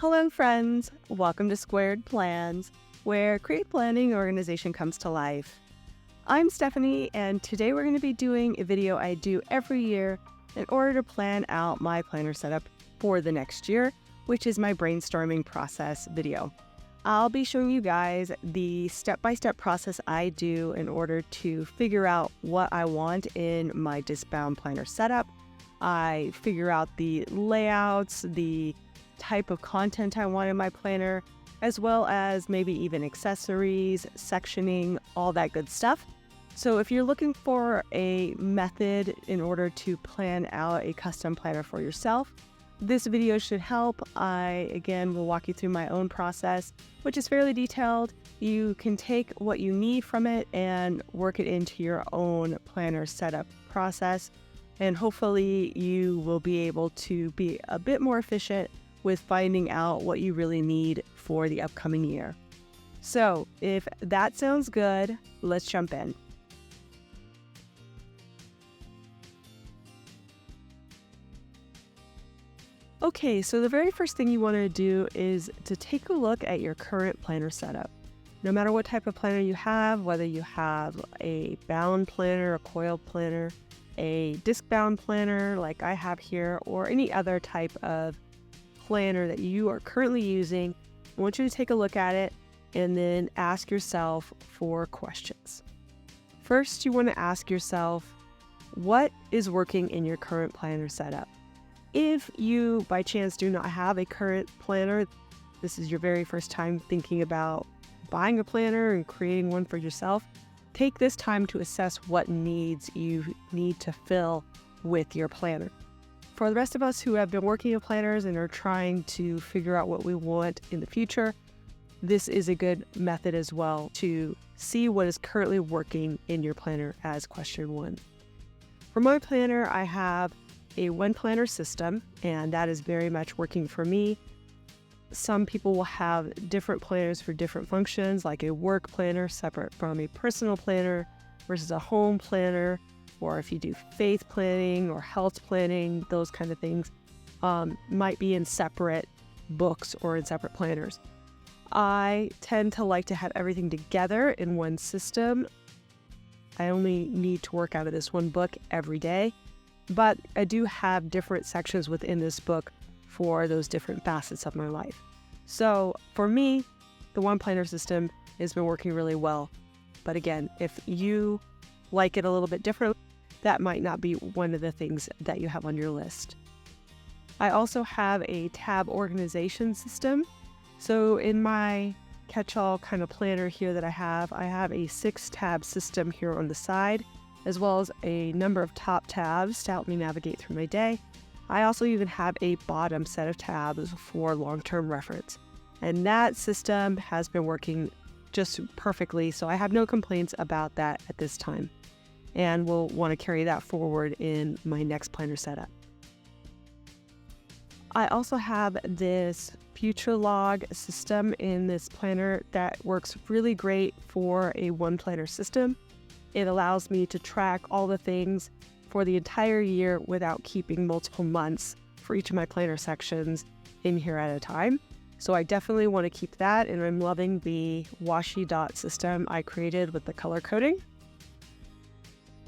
Hello friends, welcome to Squaird Plans, where creative planning and organization comes to life. I'm Stephanie, and today we're going to be doing a video I do every year in order to plan out my planner setup for the next year, which is my brainstorming process video. I'll be showing you guys the step-by-step process I do in order to figure out what I want in my discbound planner setup. I figure out the layouts, the type of content I want in my planner, as well as maybe even accessories, sectioning, all that good stuff. So if you're looking for a method in order to plan out a custom planner for yourself, this video should help. I, again, will walk you through my own process, which is fairly detailed. You can take what you need from it and work it into your own planner setup process, and hopefully you will be able to be a bit more efficient with finding out what you really need for the upcoming year. So if that sounds good, let's jump in. Okay, so the very first thing you want to do is to take a look at your current planner setup. No matter what type of planner you have, whether you have a bound planner, a coil planner, a disc bound planner like I have here, or any other type of planner that you are currently using, I want you to take a look at it and then ask yourself 4 questions. First, you want to ask yourself, what is working in your current planner setup? If you, by chance, do not have a current planner, this is your very first time thinking about buying a planner and creating one for yourself, take this time to assess what needs you need to fill with your planner. For the rest of us who have been working in planners and are trying to figure out what we want in the future, this is a good method as well to see what is currently working in your planner as question 1. For my planner, I have a one planner system, and that is very much working for me. Some people will have different planners for different functions, like a work planner separate from a personal planner versus a home planner, or if you do faith planning or health planning, those kind of things might be in separate books or in separate planners. I tend to like to have everything together in one system. I only need to work out of this one book every day, but I do have different sections within this book for those different facets of my life. So for me, the one planner system has been working really well. But again, if you like it a little bit different, that might not be one of the things that you have on your list. I also have a tab organization system. So in my catch-all kind of planner here that I have a 6-tab system here on the side, as well as a number of top tabs to help me navigate through my day. I also even have a bottom set of tabs for long-term reference. And that system has been working just perfectly, so I have no complaints about that at this time. And we'll want to carry that forward in my next planner setup. I also have this future log system in this planner that works really great for a one planner system. It allows me to track all the things for the entire year without keeping multiple months for each of my planner sections in here at a time. So I definitely want to keep that, and I'm loving the washi dot system I created with the color coding.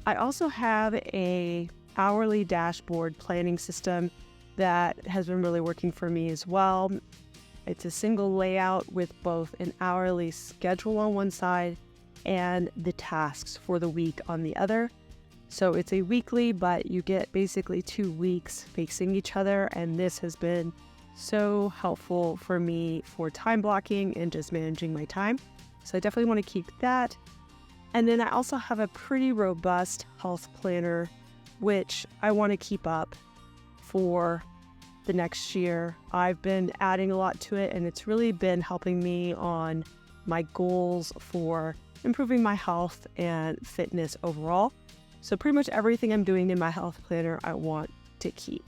I also have a hourly dashboard planning system that has been really working for me as well. It's a single layout with both an hourly schedule on one side and the tasks for the week on the other. So it's a weekly, but you get basically 2 weeks facing each other, and this has been so helpful for me for time blocking and just managing my time. So I definitely want to keep that. And then I also have a pretty robust health planner, which I want to keep up for the next year. I've been adding a lot to it, and it's really been helping me on my goals for improving my health and fitness overall. So pretty much everything I'm doing in my health planner, I want to keep.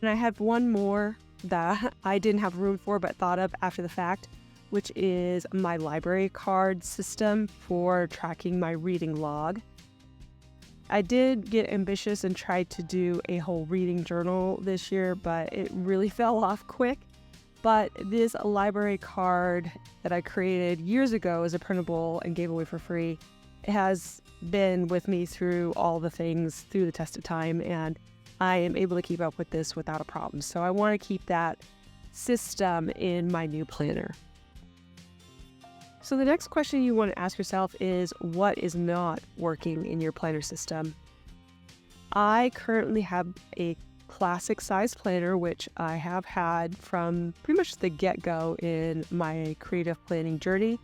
And I have one more that I didn't have room for but thought of after the fact, which is my library card system for tracking my reading log. I did get ambitious and tried to do a whole reading journal this year, but it really fell off quick. But this library card that I created years ago as a printable and gave away for free has been with me through all the things, through the test of time, and I am able to keep up with this without a problem. So I want to keep that system in my new planner. So the next question you want to ask yourself is, what is not working in your planner system? I currently have a classic size planner, which I have had from pretty much the get-go in my creative planning journey.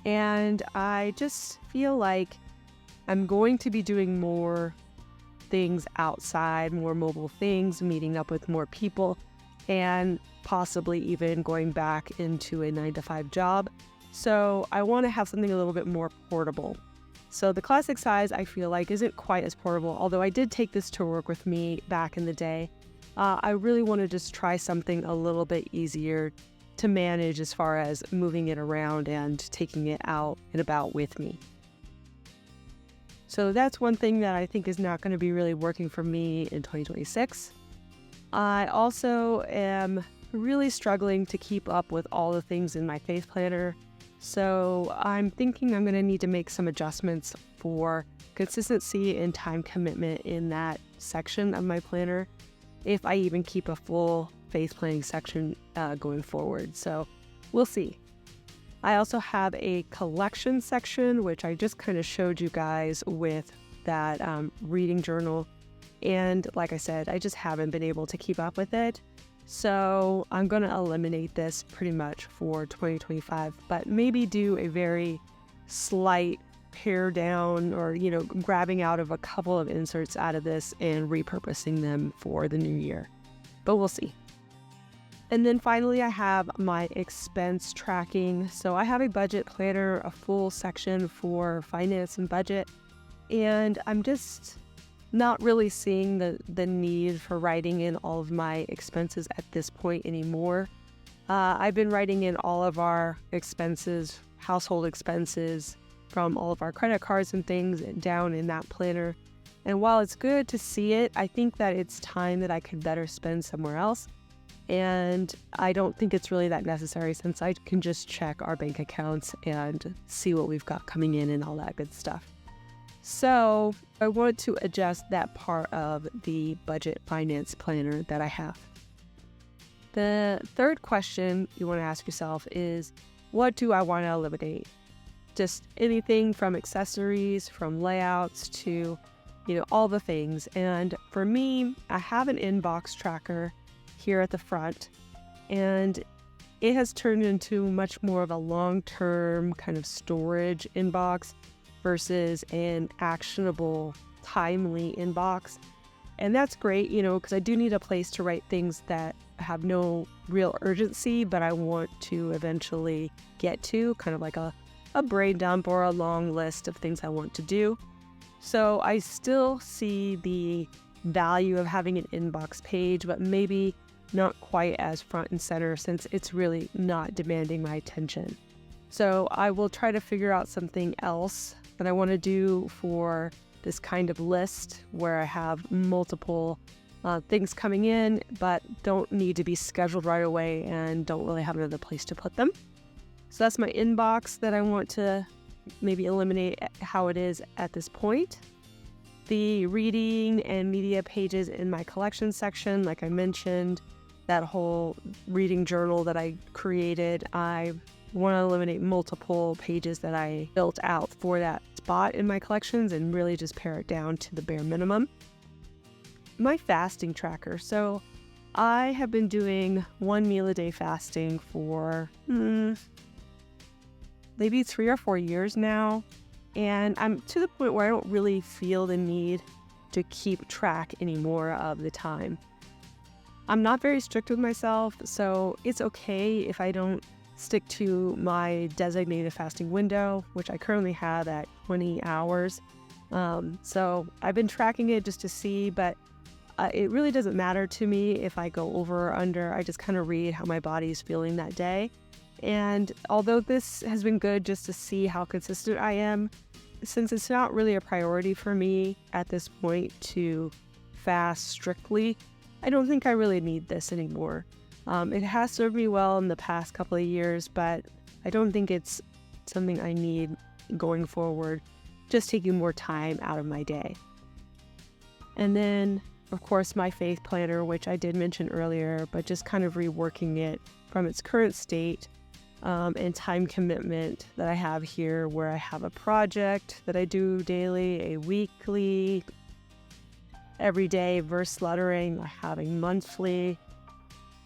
And I just feel like I'm going to be doing more things outside, more mobile things, meeting up with more people, and possibly even going back into a 9-to-5 job. So I want to have something a little bit more portable. So the classic size, I feel like, isn't quite as portable, although I did take this to work with me back in the day. I really want to just try something a little bit easier to manage as far as moving it around and taking it out and about with me. So that's one thing that I think is not going to be really working for me in 2026. I also am really struggling to keep up with all the things in my faith planner. So I'm thinking I'm going to need to make some adjustments for consistency and time commitment in that section of my planner, if I even keep a full faith planning section going forward. So we'll see. I also have a collection section, which I just kind of showed you guys with that reading journal. And like I said, I just haven't been able to keep up with it. So I'm going to eliminate this pretty much for 2025, but maybe do a very slight pare down, or, grabbing out of a couple of inserts out of this and repurposing them for the new year. But we'll see. And then finally, I have my expense tracking. So I have a budget planner, a full section for finance and budget, and I'm just not really seeing the need for writing in all of my expenses at this point anymore. I've been writing in all of our expenses, household expenses, from all of our credit cards and things down in that planner. And while it's good to see it, I think that it's time that I could better spend somewhere else. And I don't think it's really that necessary, since I can just check our bank accounts and see what we've got coming in and all that good stuff. So I want to adjust that part of the budget finance planner that I have. The third question you want to ask yourself is, what do I want to eliminate? Just anything from accessories, from layouts to, all the things. And for me, I have an inbox tracker here at the front, and it has turned into much more of a long-term kind of storage inbox versus an actionable, timely inbox. And that's great, because I do need a place to write things that have no real urgency, but I want to eventually get to, kind of like a brain dump or a long list of things I want to do. So I still see the value of having an inbox page, but maybe not quite as front and center, since it's really not demanding my attention. So I will try to figure out something else that I want to do for this kind of list, where I have multiple things coming in, but don't need to be scheduled right away and don't really have another place to put them. So that's my inbox that I want to maybe eliminate how it is at this point. The reading and media pages in my collection section, like I mentioned, that whole reading journal that I created, I want to eliminate multiple pages that I built out for that spot in my collections and really just pare it down to the bare minimum. My fasting tracker. So I have been doing 1 meal a day fasting for maybe 3 or 4 years now. And I'm to the point where I don't really feel the need to keep track anymore of the time. I'm not very strict with myself, so it's okay if I don't stick to my designated fasting window, which I currently have at 20 hours. So I've been tracking it just to see, but it really doesn't matter to me if I go over or under. I just kind of read how my body is feeling that day. And although this has been good just to see how consistent I am, since it's not really a priority for me at this point to fast strictly, I don't think I really need this anymore. It has served me well in the past couple of years, but I don't think it's something I need going forward, just taking more time out of my day. And then, of course, my faith planner, which I did mention earlier, but just kind of reworking it from its current state and time commitment that I have here, where I have a project that I do daily, a weekly, everyday verse lettering. I have a monthly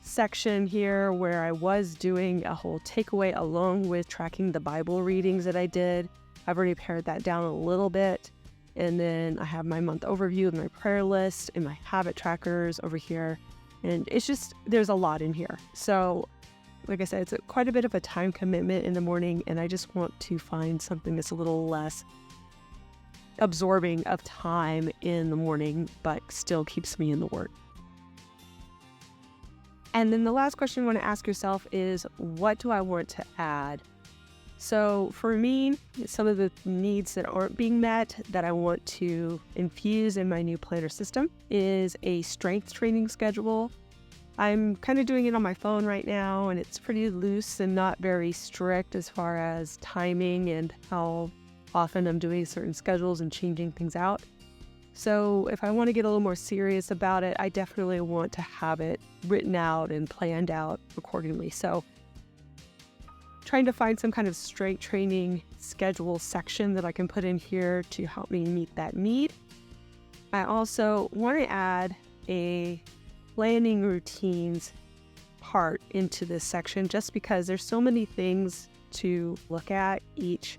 section here where I was doing a whole takeaway along with tracking the Bible readings that I did. I've already pared that down a little bit. And then I have my month overview of my prayer list and my habit trackers over here. And it's just, there's a lot in here. So like I said, it's quite a bit of a time commitment in the morning, and I just want to find something that's a little less absorbing of time in the morning, but still keeps me in the Word. And then the last question you want to ask yourself is, what do I want to add? So for me, some of the needs that aren't being met that I want to infuse in my new planner system is a strength training schedule. I'm kind of doing it on my phone right now, and it's pretty loose and not very strict as far as timing and how often I'm doing certain schedules and changing things out. So if I want to get a little more serious about it, I definitely want to have it written out and planned out accordingly. So trying to find some kind of strength training schedule section that I can put in here to help me meet that need. I also want to add a planning routines part into this section, just because there's so many things to look at each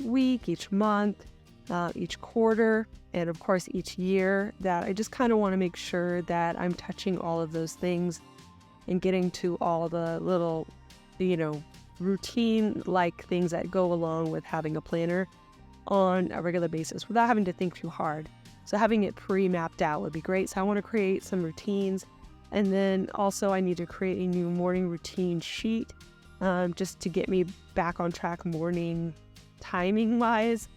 week, each month, each quarter, and of course each year, that I just kind of want to make sure that I'm touching all of those things and getting to all the little, routine-like things that go along with having a planner on a regular basis without having to think too hard. So having it pre-mapped out would be great. So I want to create some routines. And then also I need to create a new morning routine sheet just to get me back on track morning timing-wise.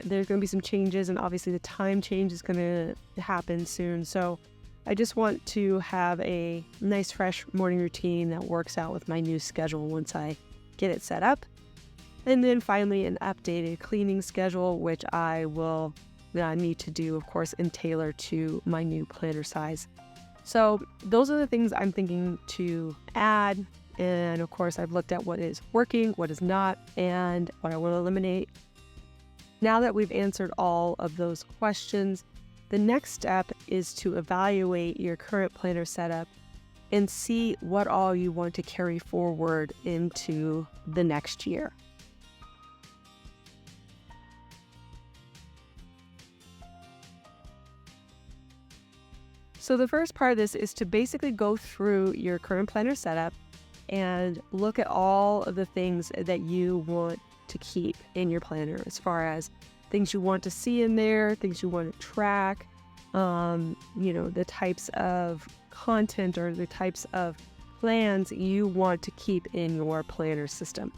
There's going to be some changes, and obviously the time change is going to happen soon. So I just want to have a nice fresh morning routine that works out with my new schedule once I get it set up. And then finally an updated cleaning schedule, which I will need to do, of course, and tailor to my new planner size. So those are the things I'm thinking to add. And of course, I've looked at what is working, what is not, and what I want to eliminate. Now that we've answered all of those questions, the next step is to evaluate your current planner setup and see what all you want to carry forward into the next year. So the first part of this is to basically go through your current planner setup and look at all of the things that you want to keep in your planner, as far as things you want to see in there, things you want to track, the types of content or the types of plans you want to keep in your planner system.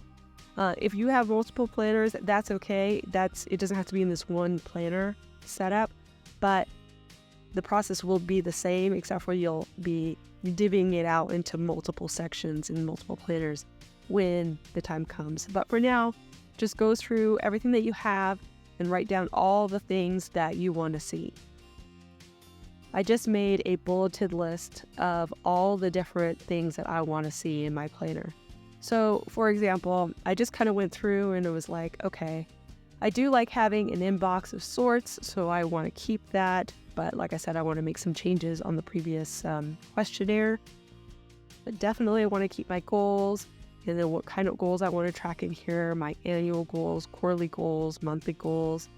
If you have multiple planners, that's okay. It doesn't have to be in this one planner setup, but the process will be the same, except for you'll be divvying it out into multiple sections in multiple planners when the time comes. But for now, just go through everything that you have and write down all the things that you want to see. I just made a bulleted list of all the different things that I want to see in my planner. So, for example, I just kind of went through and it was like, okay, I do like having an inbox of sorts, so I want to keep that. But like I said, I want to make some changes on the previous questionnaire. But definitely I want to keep my goals, and then what kind of goals I want to track in here, my annual goals, quarterly goals, monthly goals.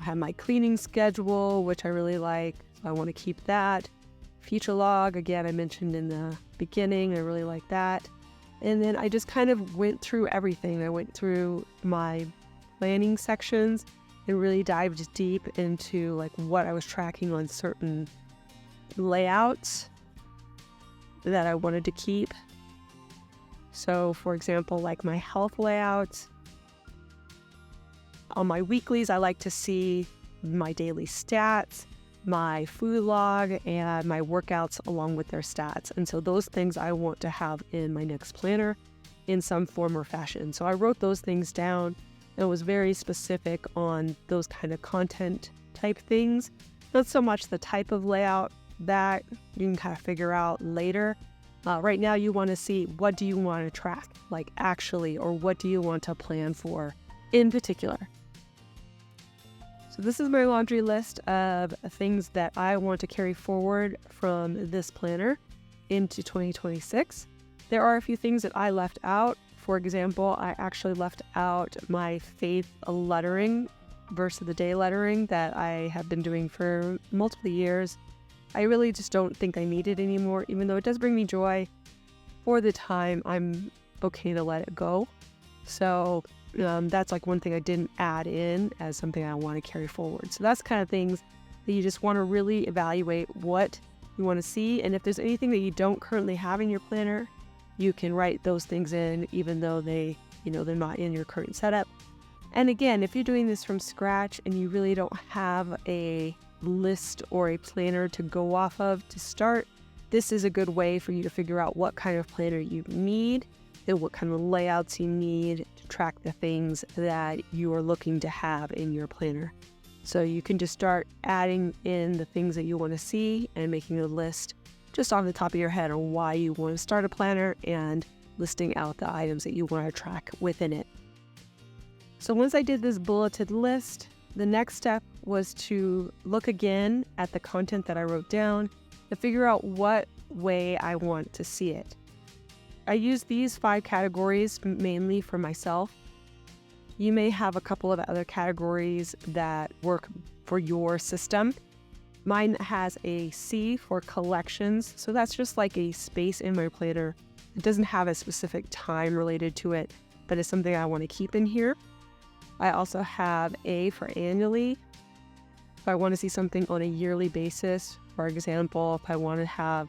I have my cleaning schedule, which I really like, so I want to keep that. Future log, again, I mentioned in the beginning, I really like that. And then I just kind of went through everything. I went through my planning sections and really dived deep into like what I was tracking on certain layouts that I wanted to keep. So for example, like my health layouts. On my weeklies, I like to see my daily stats. my food log and my workouts along with their stats. And so those things I want to have in my next planner in some form or fashion. So I wrote those things down and was very specific on those kind of content type things. Not so much the type of layout that you can kind of figure out later. Right now you want to see, what do you want to track, like actually, or what do you want to plan for in particular. So this is my laundry list of things that I want to carry forward from this planner into 2026. There are a few things that I left out. For example, I actually left out my faith lettering, verse of the day lettering that I have been doing for multiple years. I really just don't think I need it anymore, even though it does bring me joy. For the time, I'm okay to let it go. So that's like one thing I didn't add in as something I want to carry forward. So that's kind of things that you just want to really evaluate what you want to see. And if there's anything that you don't currently have in your planner, you can write those things in, even though they're not in your current setup. And again, if you're doing this from scratch and you really don't have a list or a planner to go off of to start, this is a good way for you to figure out what kind of planner you need and what kind of layouts you need to track the things that you are looking to have in your planner. So you can just start adding in the things that you want to see and making a list just off the top of your head on why you want to start a planner and listing out the items that you want to track within it. So once I did this bulleted list, the next step was to look again at the content that I wrote down to figure out what way I want to see it. I use these 5 categories mainly for myself. You may have a couple of other categories that work for your system. Mine has a C for collections, so that's just like a space in my planner. It doesn't have a specific time related to it, but it's something I want to keep in here. I also have A for annually. If I want to see something on a yearly basis, for example, if I want to have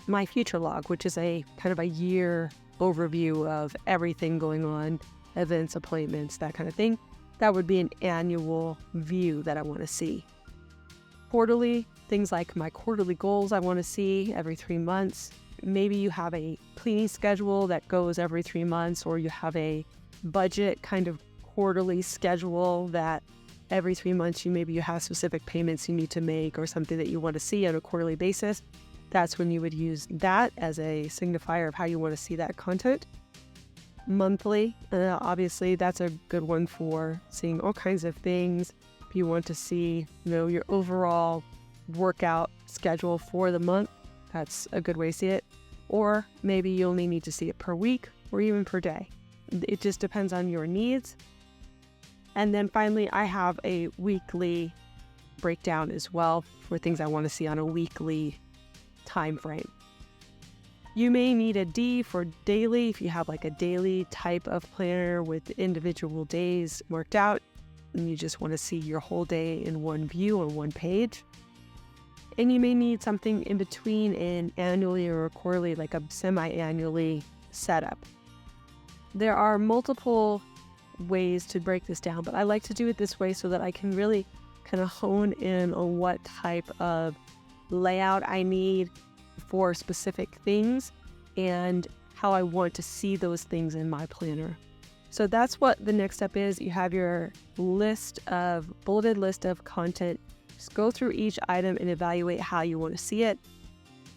my future log, which is a kind of a year overview of everything going on, events, appointments, that kind of thing, that would be an annual view that I want to see. Quarterly, things like my quarterly goals I want to see every 3 months. Maybe you have a cleaning schedule that goes every 3 months, or you have a budget kind of quarterly schedule that every 3 months you have specific payments you need to make or something that you want to see on a quarterly basis. That's when you would use that as a signifier of how you want to see that content. Monthly, obviously that's a good one for seeing all kinds of things. If you want to see, your overall workout schedule for the month, that's a good way to see it. Or maybe you only need to see it per week or even per day. It just depends on your needs. And then finally, I have a weekly breakdown as well for things I want to see on a weekly time frame. You may need a D for daily if you have like a daily type of planner with individual days marked out and you just want to see your whole day in one view on one page. And you may need something in between an annually or a quarterly, like a semi-annually setup. There are multiple ways to break this down, but I like to do it this way so that I can really kind of hone in on what type of layout I need for specific things and how I want to see those things in my planner. So that's what the next step is. You have your bulleted list of content. Just go through each item and evaluate how you want to see it.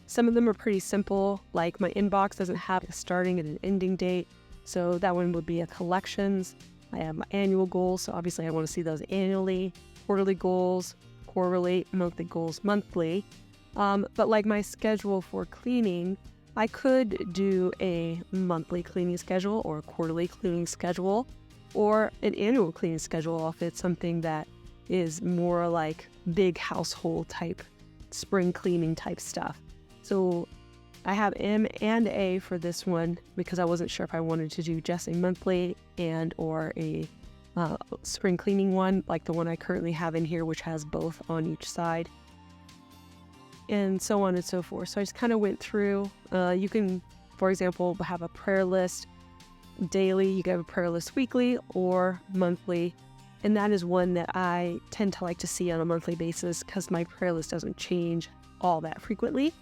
Some of them are pretty simple, like my inbox doesn't have a starting and an ending date, so that one would be a collections. I have my annual goals, so obviously I want to see those annually. Quarterly goals, quarterly, monthly goals, monthly. But like my schedule for cleaning, I could do a monthly cleaning schedule or a quarterly cleaning schedule or an annual cleaning schedule if it's something that is more like big household type, spring cleaning type stuff. So I have M and A for this one because I wasn't sure if I wanted to do just a monthly and or a spring cleaning one like the one I currently have in here, which has both on each side, and so on and so forth. So I just kind of went through. You can, for example, have a prayer list daily. You can have a prayer list weekly or monthly. And that is one that I tend to like to see on a monthly basis because my prayer list doesn't change all that frequently.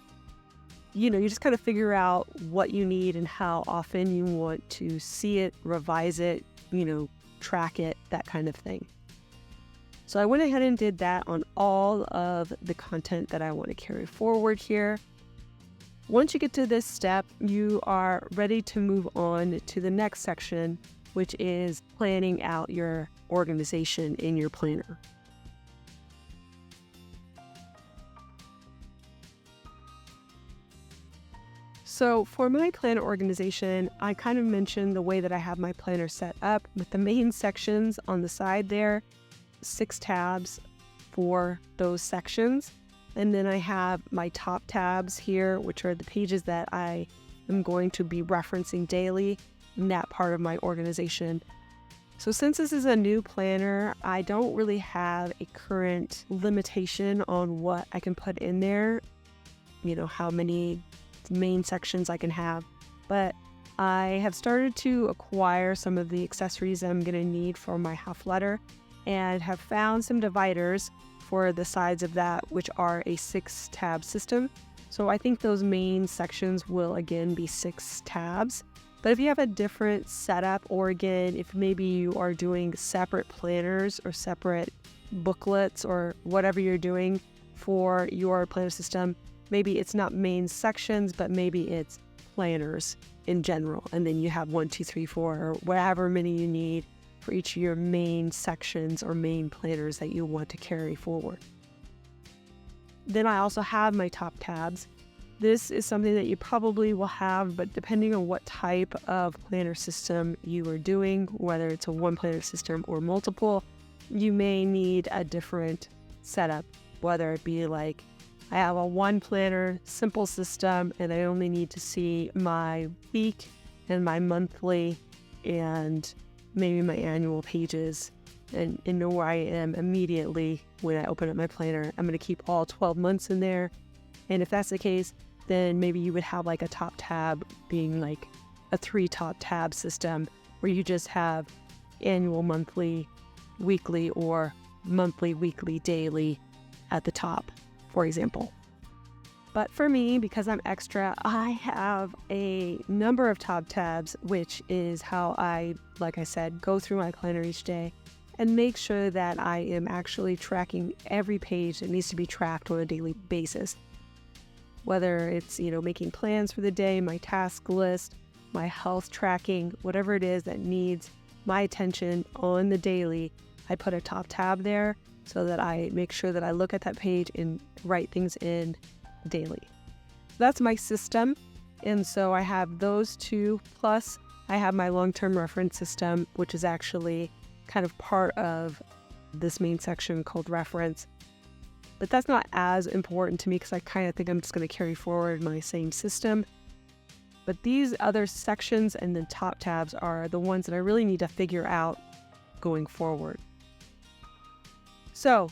You just kind of figure out what you need and how often you want to see it, revise it, track it, that kind of thing. So I went ahead and did that on all of the content that I want to carry forward here. Once you get to this step, you are ready to move on to the next section, which is planning out your organization in your planner. So for my planner organization, I kind of mentioned the way that I have my planner set up with the main sections on the side there, 6 tabs for those sections. And then I have my top tabs here, which are the pages that I am going to be referencing daily in that part of my organization. So since this is a new planner, I don't really have a current limitation on what I can put in there, how many main sections I can have. But I have started to acquire some of the accessories I'm going to need for my half letter and have found some dividers for the sides of that, which are a 6-tab system. So I think those main sections will again be 6 tabs. But if you have a different setup, or again, if maybe you are doing separate planners or separate booklets or whatever you're doing for your planner system, maybe it's not main sections, but maybe it's planners in general. And then you have 1, 2, 3, 4, or whatever many you need for each of your main sections or main planners that you want to carry forward. Then I also have my top tabs. This is something that you probably will have, but depending on what type of planner system you are doing, whether it's a one planner system or multiple, you may need a different setup, whether it be like I have a 1 planner simple system and I only need to see my week and my monthly and maybe my annual pages and know where I am immediately when I open up my planner. I'm going to keep all 12 months in there. And if that's the case, then maybe you would have like a top tab being like a 3 top tab system where you just have annual, monthly, weekly, or monthly, weekly, daily at the top, for example. But for me, because I'm extra, I have a number of top tabs, which is how I, like I said, go through my planner each day and make sure that I am actually tracking every page that needs to be tracked on a daily basis. Whether it's, making plans for the day, my task list, my health tracking, whatever it is that needs my attention on the daily, I put a top tab there so that I make sure that I look at that page and write things in daily. That's my system. And so I have those 2, plus I have my long-term reference system, which is actually kind of part of this main section called reference. But that's not as important to me because I kind of think I'm just going to carry forward my same system. But these other sections and the top tabs are the ones that I really need to figure out going forward. So,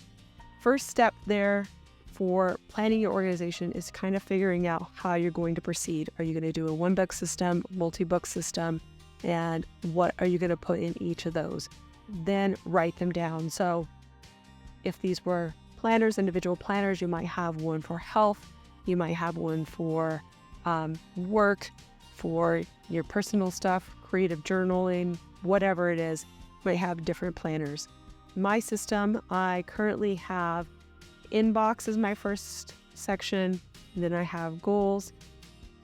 first step there for planning your organization is kind of figuring out how you're going to proceed. Are you going to do a 1-book system, multi-book system, and what are you going to put in each of those? Then write them down. So if these were planners, individual planners, you might have one for health, you might have one for work, for your personal stuff, creative journaling, whatever it is, you might have different planners. My system, I currently have inbox as my first section, then I have goals,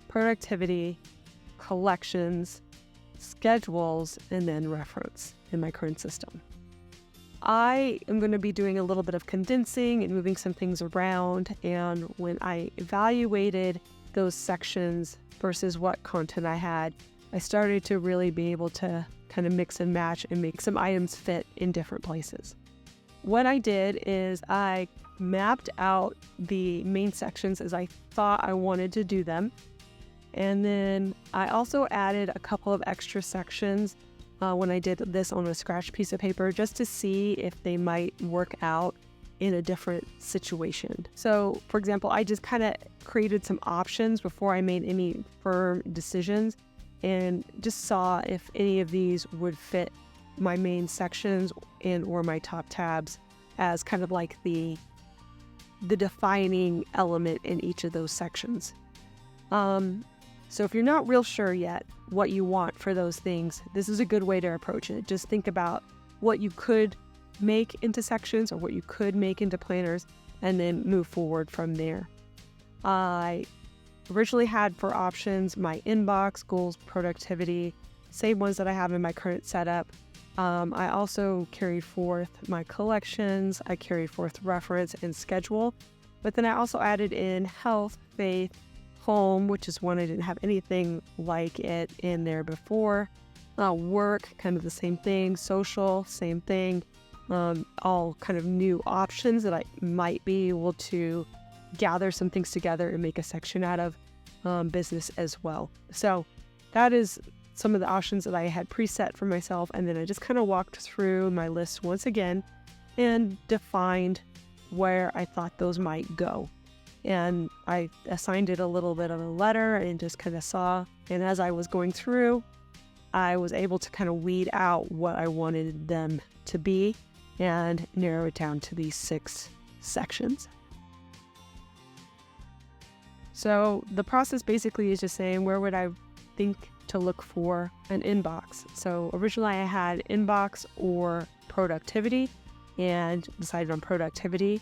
productivity, collections, schedules, and then reference in my current system. I am going to be doing a little bit of condensing and moving some things around, and when I evaluated those sections versus what content I had, I started to really be able to kind of mix and match and make some items fit in different places. What I did is I mapped out the main sections as I thought I wanted to do them. And then I also added a couple of extra sections when I did this on a scratch piece of paper just to see if they might work out in a different situation. So, for example, I just kind of created some options before I made any firm decisions and just saw if any of these would fit my main sections and or my top tabs as kind of like the defining element in each of those sections. So if you're not real sure yet what you want for those things, this is a good way to approach it. Just think about what you could make into sections or what you could make into planners, and then move forward from there. I originally had for options my inbox, goals, productivity, same ones that I have in my current setup. I also carried forth my collections, I carried forth reference and schedule, but then I also added in health, faith, home, which is one I didn't have anything like it in there before. Work, kind of the same thing. Social, same thing. All kind of new options that I might be able to gather some things together and make a section out of. Business as well. So that is some of the options that I had preset for myself, and then I just kind of walked through my list once again and defined where I thought those might go. And I assigned it a little bit of a letter and just kind of saw, and as I was going through, I was able to kind of weed out what I wanted them to be and narrow it down to these 6 sections. So the process basically is just saying, where would I think to look for an inbox? So originally I had inbox or productivity, and decided on productivity.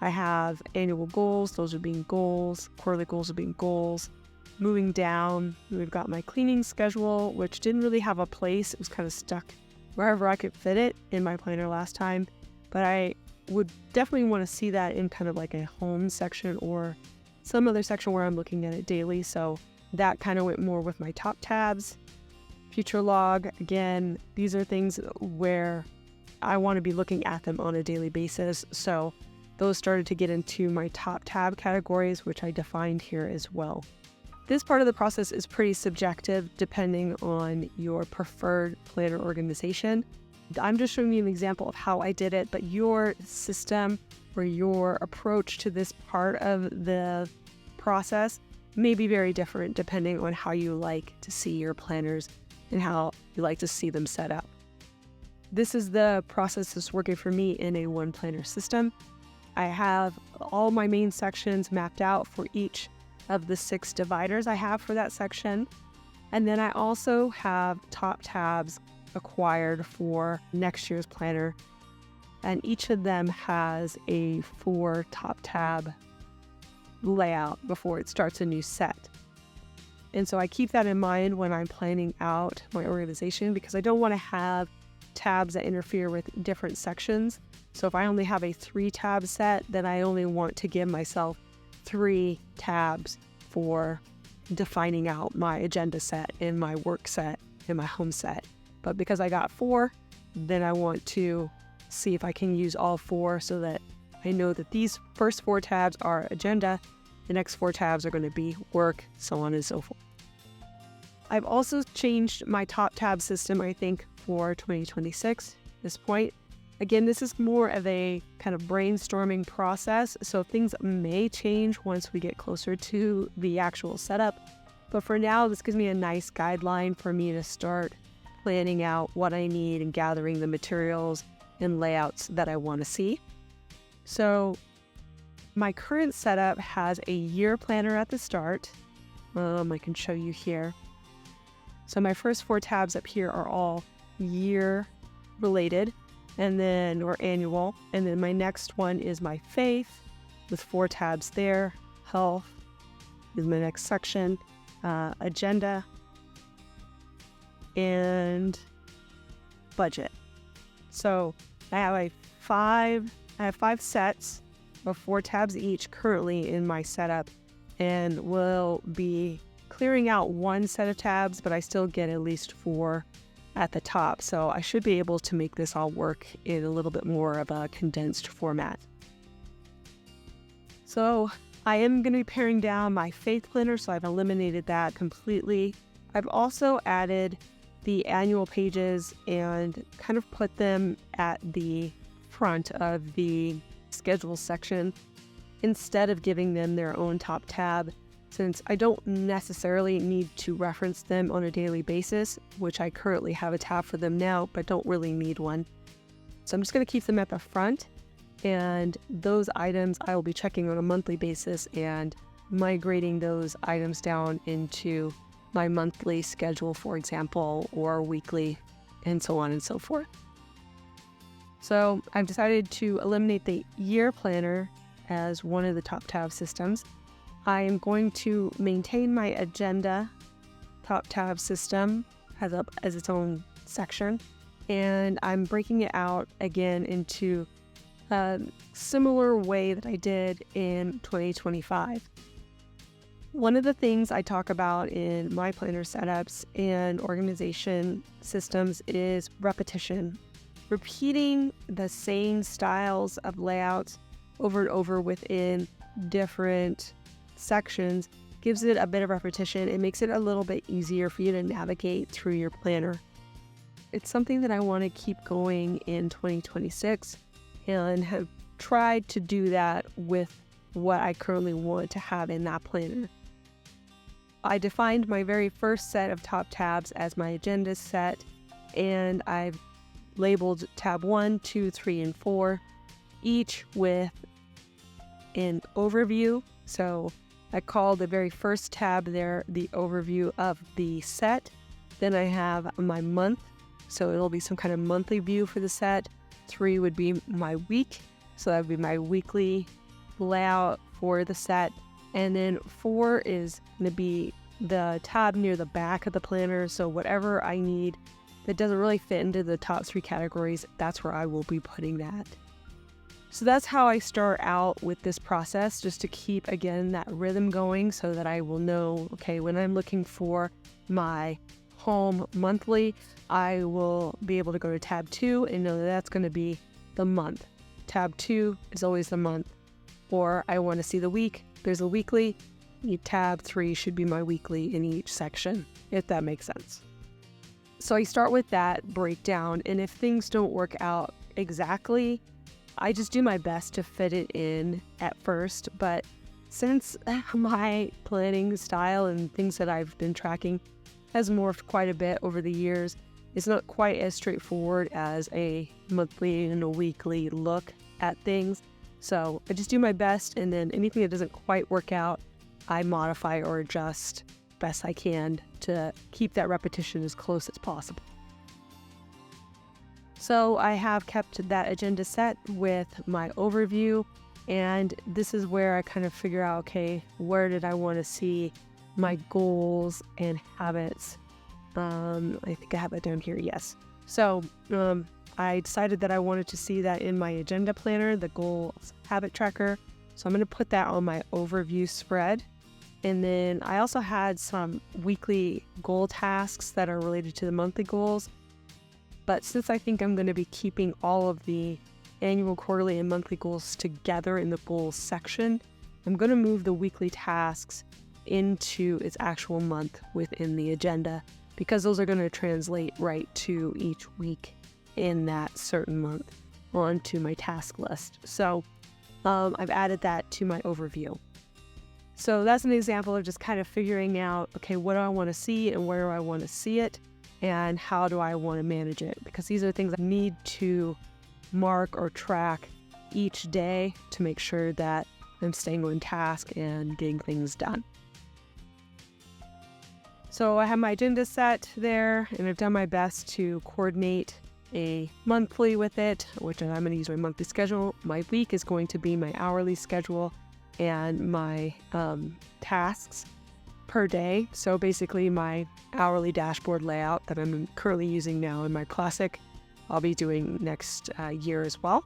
I have annual goals. Those are being goals. Quarterly goals are being goals. Moving down, we've got my cleaning schedule, which didn't really have a place. It was kind of stuck wherever I could fit it in my planner last time. But I would definitely want to see that in kind of like a home section or some other section where I'm looking at it daily. So that kind of went more with my top tabs. Future log, again, these are things where I want to be looking at them on a daily basis. So those started to get into my top tab categories, which I defined here as well. This part of the process is pretty subjective depending on your preferred planner organization. I'm just showing you an example of how I did it, but your system or your approach to this part of the process may be very different depending on how you like to see your planners and how you like to see them set up. This is the process that's working for me in a one planner system. I have all my main sections mapped out for each of the 6 dividers I have for that section. And then I also have top tabs acquired for next year's planner. And each of them has a 4 top tab layout before it starts a new set. And so I keep that in mind when I'm planning out my organization, because I don't want to have tabs that interfere with different sections. So if I only have a 3 tab set, then I only want to give myself 3 tabs for defining out my agenda set and my work set and my home set. But because I got 4, then I want to see if I can use all 4 so that I know that these first 4 tabs are agenda, the next 4 tabs are going to be work, so on and so forth. I've also changed my top tab system, I think, for 2026 at this point. Again, this is more of a kind of brainstorming process, so things may change once we get closer to the actual setup. But for now, this gives me a nice guideline for me to start planning out what I need and gathering the materials and layouts that I want to see. So my current setup has a year planner at the start. I can show you here. So my first 4 tabs up here are all year related, and then or annual. And then my next one is my faith with 4 tabs there. Health is my next section. Agenda and budget. So I have 5 sets of 4 tabs each currently in my setup, and will be clearing out 1 set of tabs, but I still get at least 4 at the top. So I should be able to make this all work in a little bit more of a condensed format. So I am going to be paring down my faith planner, so I've eliminated that completely. I've also added the annual pages and kind of put them at the front of the schedule section instead of giving them their own top tab. since I don't necessarily need to reference them on a daily basis, which I currently have a tab for them now, but don't really need one. So I'm just going to keep them at the front, and those items I will be checking on a monthly basis and migrating those items down into my monthly schedule, for example, or weekly, and so on and so forth. So I've decided to eliminate the year planner as one of the top tab systems. I am going to maintain my agenda top tab system as its own section, and I'm breaking it out again into a similar way that I did in 2025. One of the things I talk about in my planner setups and organization systems is repetition. Repeating the same styles of layouts over and over within different sections gives it a bit of repetition. It makes it a little bit easier for you to navigate through your planner. It's something that I want to keep going in 2026 and have tried to do that with what I currently want to have in that planner. I defined my very first set of top tabs as my agenda set, and I've labeled tab 1, 2, 3, and 4, each with an overview. So I call the very first tab there the overview of the set. Then I have my month, so it'll be some kind of monthly view for the set. 3 would be my week, so that would be my weekly layout for the set. And then 4 is going to be the tab near the back of the planner, so whatever I need that doesn't really fit into the top 3 categories, that's where I will be putting that. So that's how I start out with this process, just to keep, again, that rhythm going so that I will know, okay, when I'm looking for my home monthly, I will be able to go to tab 2 and know that that's going to be the month. Tab 2 is always the month. Or I want to see the week, there's a weekly. Tab 3 should be my weekly in each section, if that makes sense. So I start with that breakdown, and if things don't work out exactly, I just do my best to fit it in at first. But since my planning style and things that I've been tracking has morphed quite a bit over the years, it's not quite as straightforward as a monthly and a weekly look at things. So I just do my best, and then anything that doesn't quite work out, I modify or adjust best I can to keep that repetition as close as possible. So I have kept that agenda set with my overview, and this is where I kind of figure out, okay, where did I want to see my goals and habits? I think I have it down here, yes. So I decided that I wanted to see that in my agenda planner, the goals habit tracker. So I'm going to put that on my overview spread. And then I also had some weekly goal tasks that are related to the monthly goals. But since I think I'm going to be keeping all of the annual, quarterly, and monthly goals together in the goals section, I'm going to move the weekly tasks into its actual month within the agenda, because those are going to translate right to each week in that certain month onto my task list. So I've added that to my overview. So that's an example of just kind of figuring out, okay, what do I want to see and where do I want to see it and how do I want to manage it? Because these are things I need to mark or track each day to make sure that I'm staying on task and getting things done. So I have my agenda set there, and I've done my best to coordinate a monthly with it, which I'm going to use my monthly schedule. My week is going to be my hourly schedule and my tasks per day. So basically my hourly dashboard layout that I'm currently using now in my classic, I'll be doing next year as well.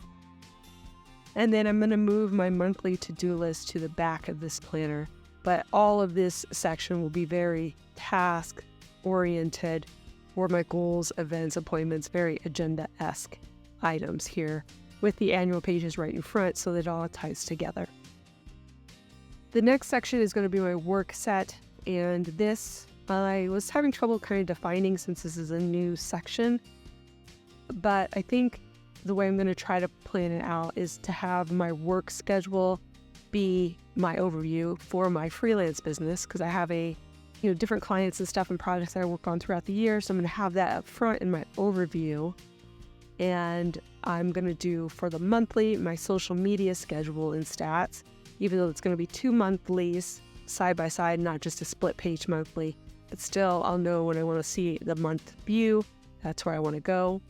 And then I'm going to move my monthly to-do list to the back of this planner. But all of this section will be very task oriented for my goals, events, appointments, very agenda-esque items here with the annual pages right in front so that it all ties together. The next section is going to be my work set, and this I was having trouble kind of defining since this is a new section, but I think the way I'm going to try to plan it out is to have my work schedule be my overview for my freelance business, because I have different clients and stuff and projects that I work on throughout the year. So I'm going to have that up front in my overview. And I'm going to do for the monthly my social media schedule in stats, even though it's going to be 2 monthlies side by side, not just a split page monthly. But still, I'll know when I want to see the month view. That's where I want to go.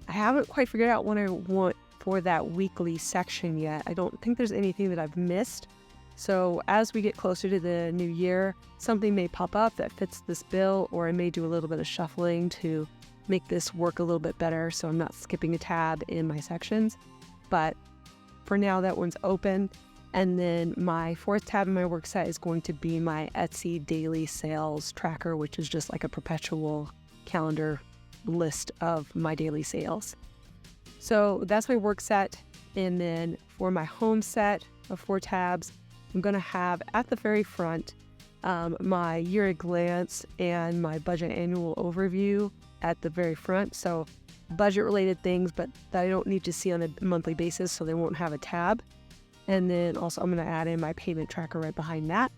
I haven't quite figured out what I want for that weekly section yet. I don't think there's anything that I've missed. So as we get closer to the new year, something may pop up that fits this bill, or I may do a little bit of shuffling to make this work a little bit better so I'm not skipping a tab in my sections. But for now, that one's open. And then my fourth tab in my work set is going to be my Etsy daily sales tracker, which is just like a perpetual calendar list of my daily sales. So that's my work set. And then for my home set of 4 tabs, I'm going to have at the very front my year at glance and my budget annual overview at the very front. So budget related things, but that I don't need to see on a monthly basis, so they won't have a tab. And then also I'm going to add in my payment tracker right behind that.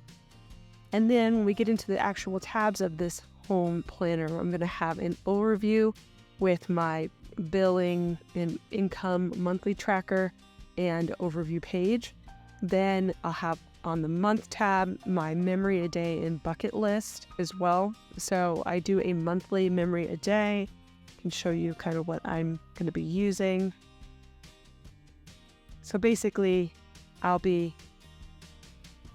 And then when we get into the actual tabs of this home planner, I'm going to have an overview with my billing and income monthly tracker and overview page. Then I'll have on the month tab my memory a day and bucket list as well. So I do a monthly memory a day. I can show you kind of what I'm going to be using. So basically, I'll be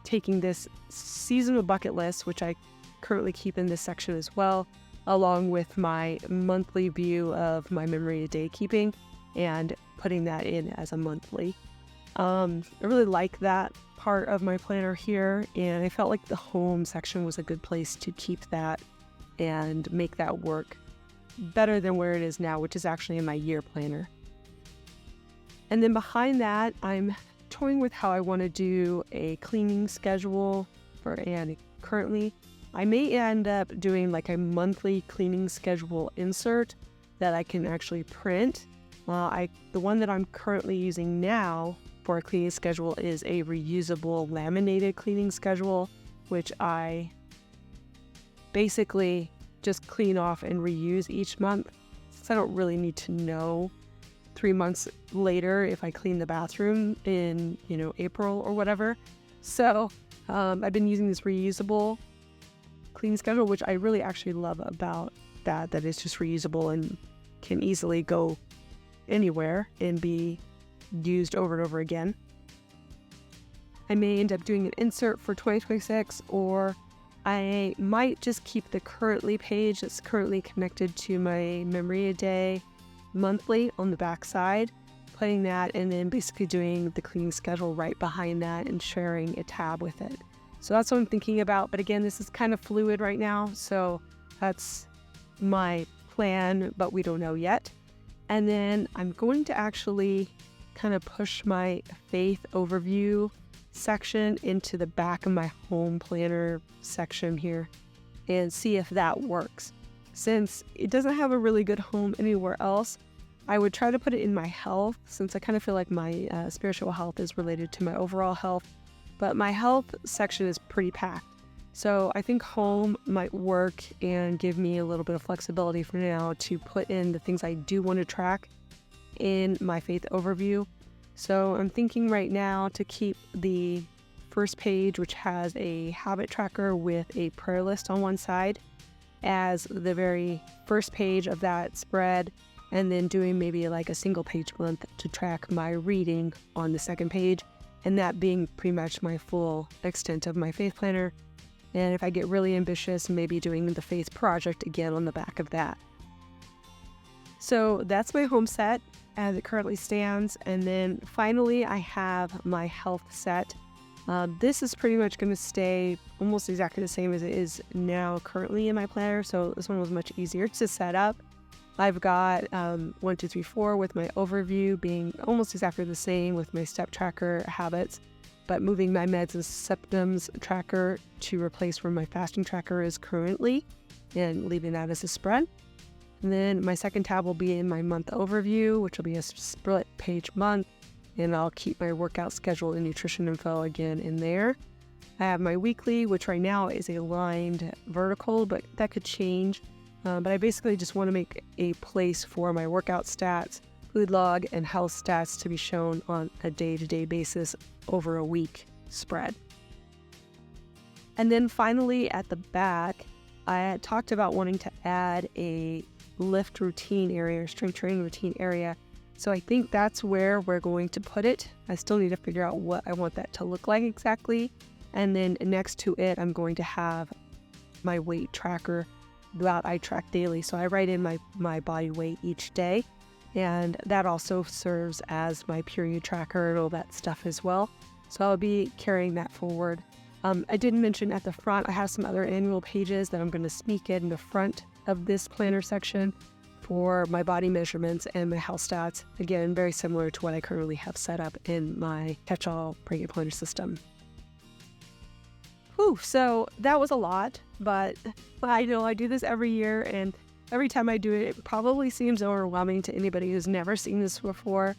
taking this seasonal bucket list, which I currently keep in this section as well, along with my monthly view of my memory a day keeping and putting that in as a monthly. I really like that part of my planner here, and I felt like the home section was a good place to keep that and make that work better than where it is now, which is actually in my year planner. And then behind that, I'm toying with how I want to do a cleaning schedule and currently I may end up doing like a monthly cleaning schedule insert that I can actually print. The one that I'm currently using now for a cleaning schedule is a reusable laminated cleaning schedule, which I basically just clean off and reuse each month, since I don't really need to know 3 months later if I clean the bathroom in, April or whatever. So I've been using this reusable cleaning schedule, which I really actually love about that it's just reusable and can easily go anywhere and be used over and over again. I may end up doing an insert for 2026, or I might just keep the currently page that's currently connected to my memory a day monthly on the back side, putting that and then basically doing the cleaning schedule right behind that and sharing a tab with it. So that's what I'm thinking about. But again, this is kind of fluid right now. So that's my plan, but we don't know yet. And then I'm going to actually kind of push my faith overview section into the back of my home planner section here and see if that works. Since it doesn't have a really good home anywhere else, I would try to put it in my health, since I kind of feel like my spiritual health is related to my overall health. But my health section is pretty packed. So I think home might work and give me a little bit of flexibility for now to put in the things I do want to track in my faith overview. So I'm thinking right now to keep the first page, which has a habit tracker with a prayer list on one side, as the very first page of that spread, and then doing maybe like a single page month to track my reading on the second page, and that being pretty much my full extent of my faith planner. And if I get really ambitious, maybe doing the faith project again on the back of that. So that's my home set as it currently stands. And then finally, I have my health set. This is pretty much going to stay almost exactly the same as it is now currently in my planner. So this one was much easier to set up. I've got 1, 2, 3, 4 with my overview being almost exactly the same with my step tracker habits, but moving my meds and symptoms tracker to replace where my fasting tracker is currently and leaving that as a spread. And then my second tab will be in my month overview, which will be a split page month. and I'll keep my workout schedule and nutrition info again in there. I have my weekly, which right now is a lined vertical, but that could change. But I basically just want to make a place for my workout stats, food log, and health stats to be shown on a day-to-day basis over a week spread. And then finally at the back, I had talked about wanting to add a lift routine area or strength training routine area. So I think that's where we're going to put it. I still need to figure out what I want that to look like exactly. And then next to it, I'm going to have my weight tracker that I track daily. So I write in my body weight each day. And that also serves as my period tracker and all that stuff as well. So I'll be carrying that forward. I didn't mention at the front, I have some other annual pages that I'm going to sneak in the front of this planner section for my body measurements and my health stats. Again, very similar to what I currently have set up in my catch-all Frankenplanner system. Whew, so that was a lot, but I know I do this every year, and every time I do it, it probably seems overwhelming to anybody who's never seen this before,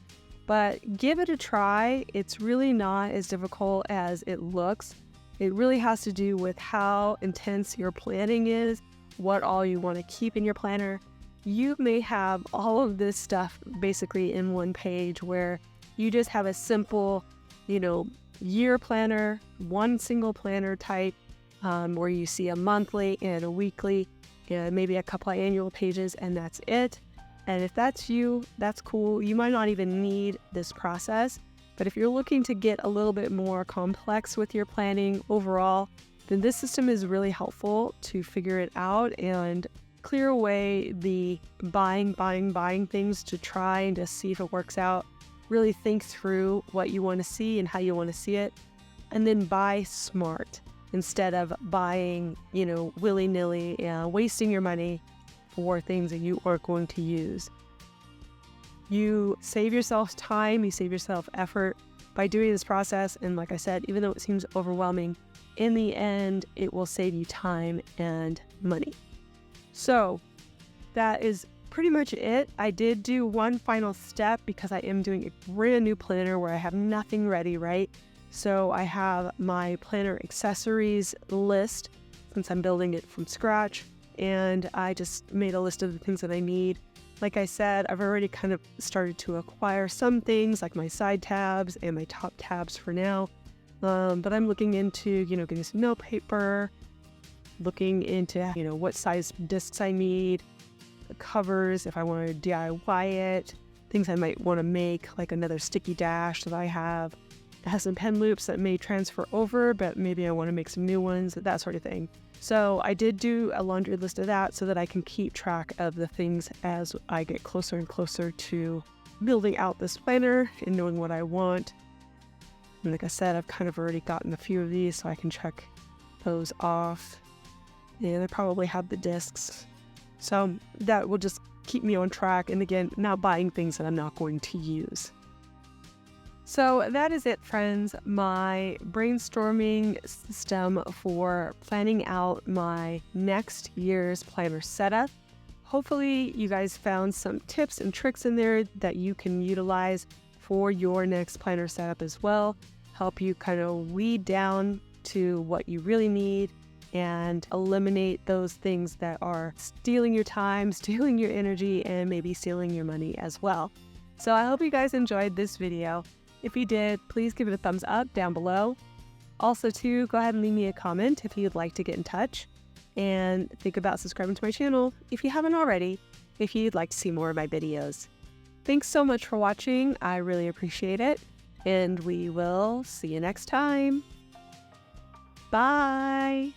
but give it a try. It's really not as difficult as it looks. It really has to do with how intense your planning is, what all you want to keep in your planner. You may have all of this stuff basically in one page where you just have a simple, year planner, one single planner type, where you see a monthly and a weekly and maybe a couple of annual pages, and that's it. And if that's you, that's cool. You might not even need this process, but if you're looking to get a little bit more complex with your planning overall, then this system is really helpful to figure it out and clear away the buying things to try and just see if it works out. Really think through what you want to see and how you want to see it, and then buy smart instead of buying, willy-nilly and wasting your money for things that you aren't going to use. You save yourself time, you save yourself effort by doing this process, and like I said, even though it seems overwhelming, in the end, it will save you time and money. So that is pretty much it. I did do one final step because I am doing a brand new planner where I have nothing ready, right? So I have my planner accessories list since I'm building it from scratch, and I just made a list of the things that I need. Like I said, I've already kind of started to acquire some things like my side tabs and my top tabs for now. But I'm looking into, getting some note paper, looking into, what size discs I need, the covers, if I want to DIY it, things I might want to make, like another sticky dash that I have. It has some pen loops that may transfer over, but maybe I want to make some new ones, that sort of thing. So I did do a laundry list of that so that I can keep track of the things as I get closer and closer to building out this planner and knowing what I want. And like I said, I've kind of already gotten a few of these, so I can check those off. And I probably have the discs. So that will just keep me on track. And again, not buying things that I'm not going to use. So that is it, friends. My brainstorming system for planning out my next year's planner setup. Hopefully you guys found some tips and tricks in there that you can utilize for your next planner setup as well. Help you kind of weed down to what you really need and eliminate those things that are stealing your time, stealing your energy, and maybe stealing your money as well. So I hope you guys enjoyed this video. If you did, please give it a thumbs up down below. Also too, go ahead and leave me a comment if you'd like to get in touch, and think about subscribing to my channel if you haven't already, if you'd like to see more of my videos. Thanks so much for watching. I really appreciate it, and we will see you next time. Bye.